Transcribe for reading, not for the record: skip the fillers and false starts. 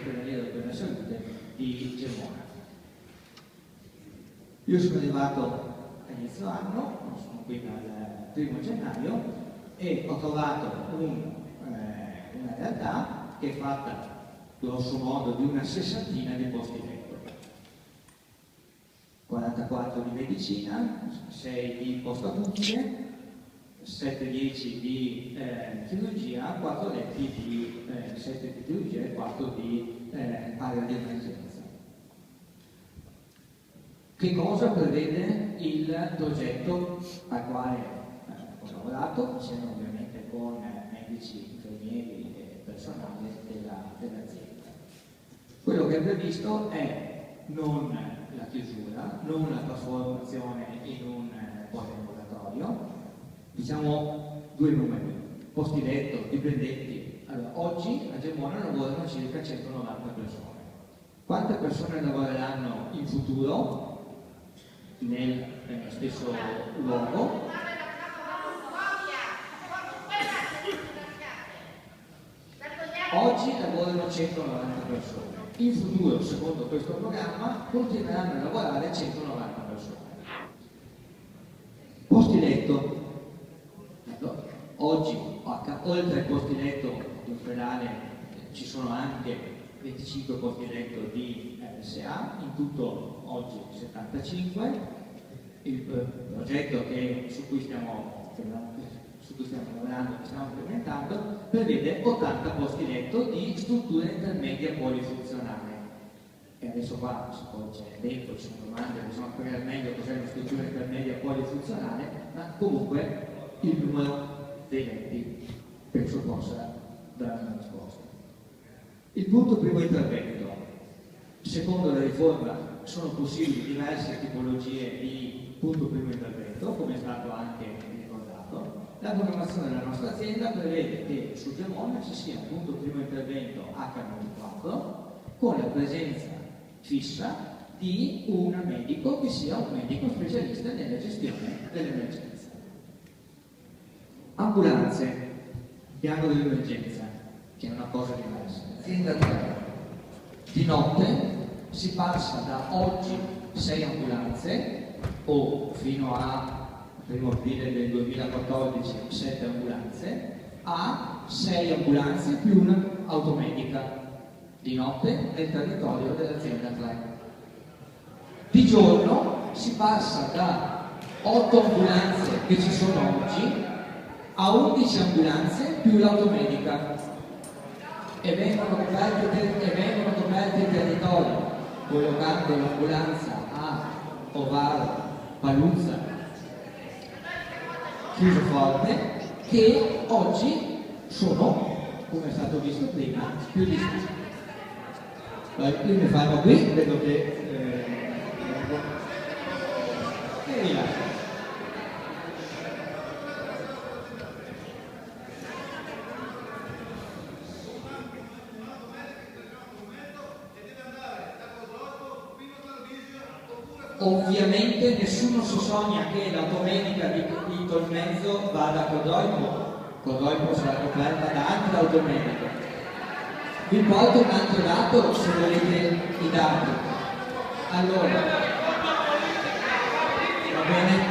dell'Ospedaliero per la Salute di Gemona. Io sono arrivato a inizio anno, sono qui dal 1° gennaio e ho trovato una realtà che è fatta grosso modo di una 60ina di posti letto, 44 di medicina, 6 di post-acute, 7-10 di chirurgia, 4 letti di 7 di chirurgia e 4 di area di emergenza. Che cosa prevede il progetto al quale ho lavorato, insieme ovviamente con medici, infermieri e personale dell'azienda? Quello che è previsto è non la chiusura, non la trasformazione in un poliambulatorio. Diciamo 2 numeri: posti letto, dipendenti. Allora, oggi a Gemona lavorano circa 190 persone. Quante persone lavoreranno in futuro nello stesso luogo? Oggi lavorano 190 persone. In futuro, secondo questo programma, continueranno a lavorare 190 persone. Posti letto. Oggi, oltre ai posti letto di ospedale, ci sono anche 25 posti letto di RSA, in tutto oggi 75. Il progetto su cui stiamo lavorando, che stiamo implementando, prevede 80 posti letto di struttura intermedia polifunzionale. E adesso qua c'è dentro, ci sono domande, bisogna capire meglio cos'è una struttura intermedia polifunzionale, ma comunque il numero dei letti penso possa dare una risposta. Il punto primo intervento: secondo la riforma sono possibili diverse tipologie di punto primo intervento, come è stato anche ricordato. La programmazione della nostra azienda prevede che su Gemona ci sia un punto primo intervento H24 con la presenza fissa di un medico che sia un medico specialista nella gestione dell'emergenza. Ambulanze, piano dell'emergenza, che è una cosa diversa. Azienda 3. Di notte si passa da oggi 6 ambulanze, o fino a 1° aprile del 2014 7 ambulanze, a 6 ambulanze più un'automedica di notte nel territorio dell'azienda 3. Di giorno si passa da 8 ambulanze che ci sono oggi a 11 ambulanze più l'automedica, e vengono coperti il territorio collocando l'ambulanza a Ovaro, Paluzza, Chiusoforte, che oggi sono, come è stato visto prima, più distinti. Io mi fermo qui, vedo che ovviamente nessuno si sogna che l'automedia di Tolmezzo vada a Codogno sarà coperta da altre automediche. Vi porto un altro dato se volete i dati. Allora, va bene?